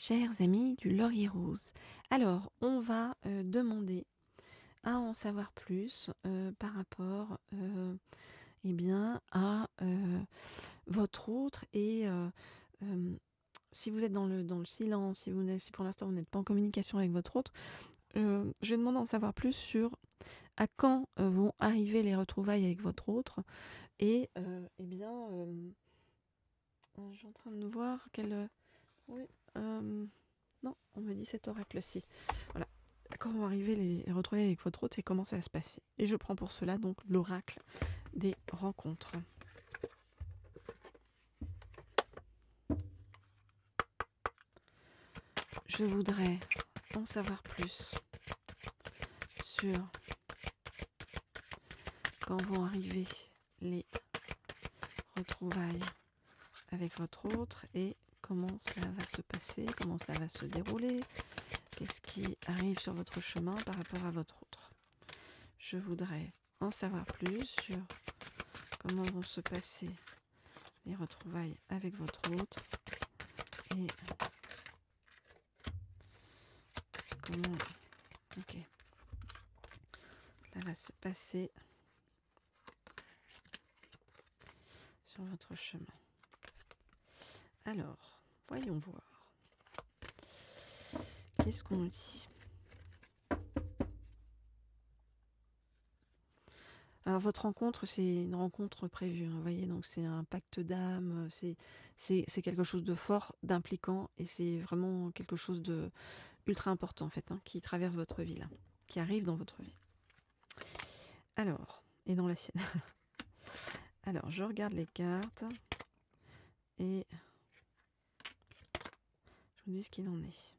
Chers amis du Laurier Rose, alors on va demander à en savoir plus par rapport eh bien, à votre autre et si vous êtes dans le silence, si pour l'instant vous n'êtes pas en communication avec votre autre, je vais demander à en savoir plus sur à quand vont arriver les retrouvailles avec votre autre et eh bien, je suis en train de voir quelle... oui, non, on me dit cet oracle-ci. Voilà. Quand vont arriver les retrouvailles avec votre hôte et comment ça va se passer. Et je prends pour cela donc l'oracle des rencontres. Je voudrais en savoir plus sur quand vont arriver les retrouvailles avec votre autre et comment cela va se passer, comment cela va se dérouler, qu'est-ce qui arrive sur votre chemin par rapport à votre autre. Je voudrais en savoir plus sur comment vont se passer les retrouvailles avec votre autre et comment cela va se passer sur votre chemin. Alors, voyons voir. Qu'est-ce qu'on nous dit ? Alors, votre rencontre, c'est une rencontre prévue, hein, vous voyez, donc c'est un pacte d'âme, c'est quelque chose de fort, d'impliquant, et c'est vraiment quelque chose de ultra important, en fait, hein, qui traverse votre vie, là, qui arrive dans votre vie. Alors, et dans la sienne. Alors, je regarde les cartes, et je vous dis ce qu'il en est.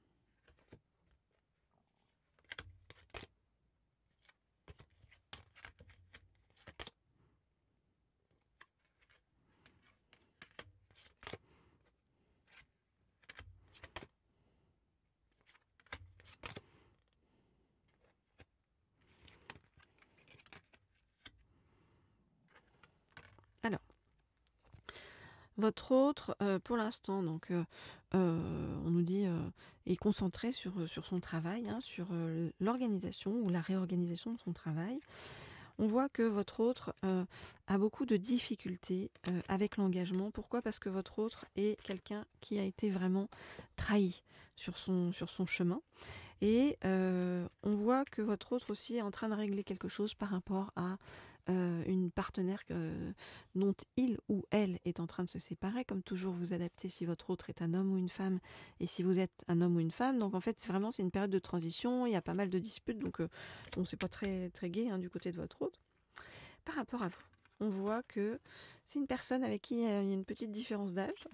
Alors, votre autre, pour l'instant, donc, on nous dit, est concentré sur son travail, hein, sur l'organisation ou la réorganisation de son travail. On voit que votre autre a beaucoup de difficultés avec l'engagement. Pourquoi ? Parce que votre autre est quelqu'un qui a été vraiment trahi sur son chemin. Et on voit que votre autre aussi est en train de régler quelque chose par rapport à une partenaire dont il ou elle est en train de se séparer. Comme toujours, vous adaptez si votre autre est un homme ou une femme et si vous êtes un homme ou une femme. Donc en fait, c'est une période de transition, il y a pas mal de disputes, donc bon, c'est pas très, très gai, hein, du côté de votre autre. Par rapport à vous, on voit que c'est une personne avec qui il y a une petite différence d'âge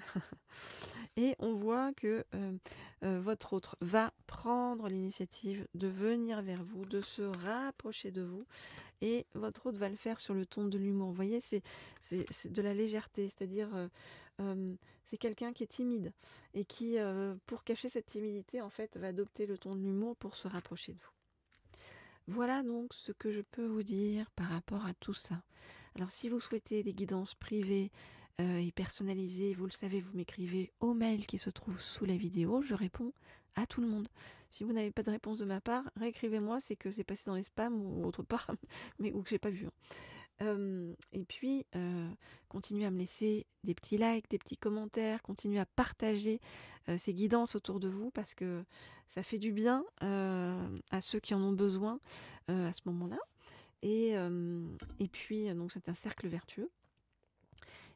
et on voit que votre autre va prendre l'initiative de venir vers vous, de se rapprocher de vous et votre autre va le faire sur le ton de l'humour. Vous voyez, c'est de la légèreté, c'est-à-dire c'est quelqu'un qui est timide et qui, pour cacher cette timidité, en fait, va adopter le ton de l'humour pour se rapprocher de vous. Voilà donc ce que je peux vous dire par rapport à tout ça. Alors si vous souhaitez des guidances privées et personnalisées, vous le savez, vous m'écrivez au mail qui se trouve sous la vidéo, je réponds à tout le monde. Si vous n'avez pas de réponse de ma part, réécrivez-moi, c'est que c'est passé dans les spams ou autre part, mais ou que j'ai pas vu. Et puis, continuez à me laisser des petits likes, des petits commentaires, continuez à partager ces guidances autour de vous parce que ça fait du bien à ceux qui en ont besoin à ce moment-là. Et puis, donc c'est un cercle vertueux.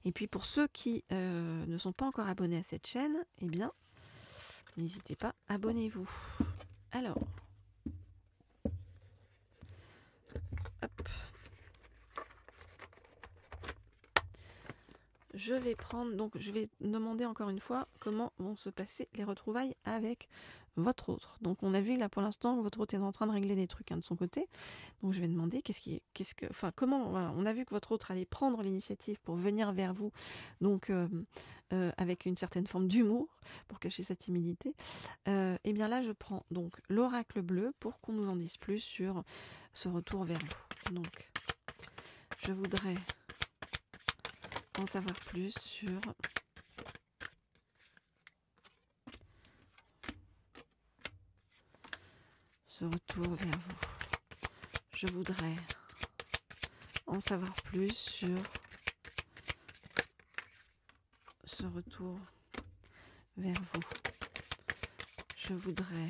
Et puis, pour ceux qui ne sont pas encore abonnés à cette chaîne, eh bien, n'hésitez pas, abonnez-vous. Alors, hop. Je vais demander encore une fois comment vont se passer les retrouvailles avec votre autre. Donc on a vu là pour l'instant que votre autre est en train de régler des trucs, hein, de son côté. Donc je vais demander on a vu que votre autre allait prendre l'initiative pour venir vers vous, donc avec une certaine forme d'humour pour cacher sa timidité. Et bien là je prends donc l'oracle bleu pour qu'on nous en dise plus sur ce retour vers vous. Donc je voudrais en savoir plus sur ce retour vers vous. Je voudrais en savoir plus sur ce retour vers vous. Je voudrais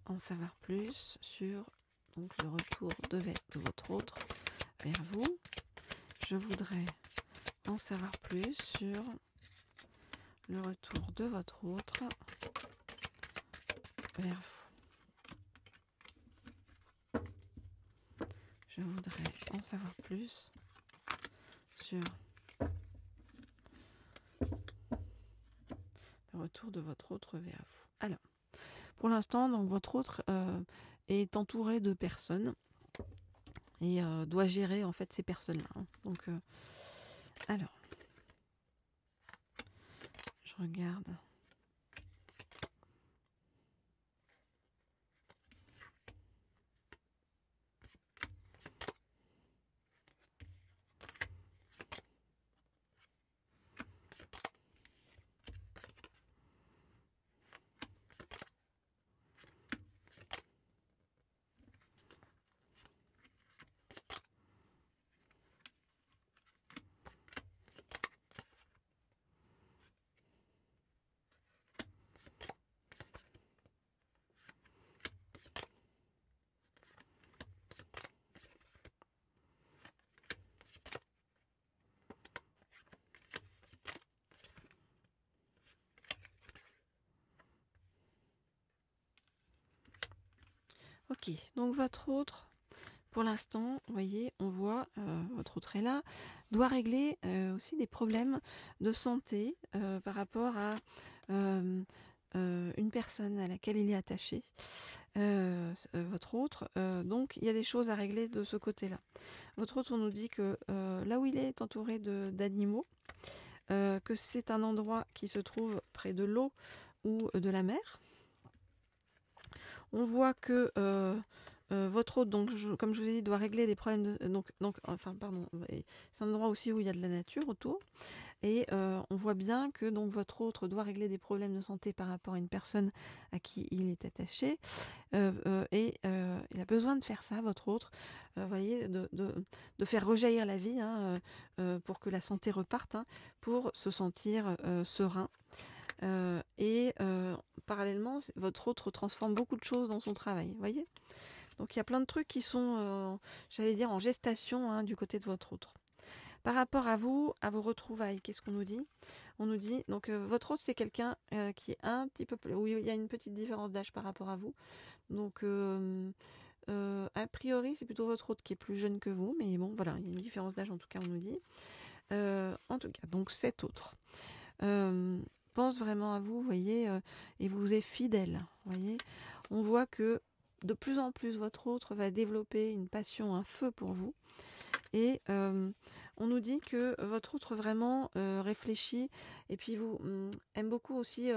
en savoir plus sur donc, le retour de votre autre vers vous. Je voudrais en savoir plus sur le retour de votre autre vers vous. Je voudrais en savoir plus sur le retour de votre autre vers vous. Alors, pour l'instant, donc votre autre est entouré de personnes et doit gérer en fait ces personnes-là. Hein. Donc, alors, je regarde. Ok, donc votre autre, pour l'instant, vous voyez, on voit, votre autre est là, doit régler aussi des problèmes de santé par rapport à une personne à laquelle il est attaché, votre autre. Donc, il y a des choses à régler de ce côté-là. Votre autre, on nous dit que là où il est entouré d'animaux, que c'est un endroit qui se trouve près de l'eau ou de la mer. On voit que votre hôte, donc, comme je vous ai dit, doit régler des problèmes de, c'est un endroit aussi où il y a de la nature autour. Et on voit bien que donc votre hôte doit régler des problèmes de santé par rapport à une personne à qui il est attaché. Et il a besoin de faire ça, votre hôte, vous voyez, de faire rejaillir la vie pour que la santé reparte, hein, pour se sentir serein. Parallèlement, votre autre transforme beaucoup de choses dans son travail, vous voyez. Donc il y a plein de trucs qui sont, j'allais dire, en gestation, hein, du côté de votre autre. Par rapport à vos retrouvailles, qu'est-ce qu'on nous dit? On nous dit, donc votre autre, c'est quelqu'un qui est un petit peu, où il y a une petite différence d'âge par rapport à vous. Donc a priori, c'est plutôt votre autre qui est plus jeune que vous, mais bon, voilà, il y a une différence d'âge en tout cas, on nous dit. En tout cas, donc cet autre pense vraiment à vous, voyez, et vous est fidèle, voyez. On voit que de plus en plus votre autre va développer une passion, un feu pour vous, et on nous dit que votre autre vraiment réfléchit, et puis vous aime beaucoup aussi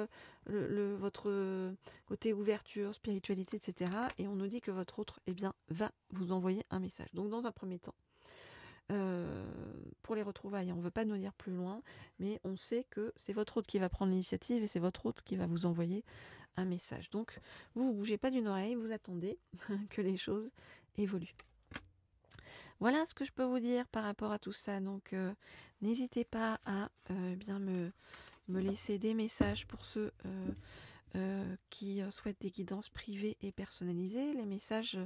votre côté ouverture, spiritualité, etc. Et on nous dit que votre autre, eh bien, va vous envoyer un message. Donc dans un premier temps, pour les retrouvailles, on ne veut pas nous dire plus loin, mais on sait que c'est votre hôte qui va prendre l'initiative et c'est votre hôte qui va vous envoyer un message. Donc, vous ne bougez pas d'une oreille, vous attendez que les choses évoluent. Voilà ce que je peux vous dire par rapport à tout ça. Donc, n'hésitez pas à bien me laisser des messages pour ceux qui souhaitent des guidances privées et personnalisées. Les messages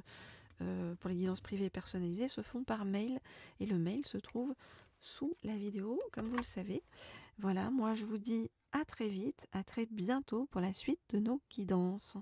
pour les guidances privées et personnalisées se font par mail et le mail se trouve sous la vidéo, comme vous le savez. Voilà, moi je vous dis à très vite, à très bientôt pour la suite de nos guidances.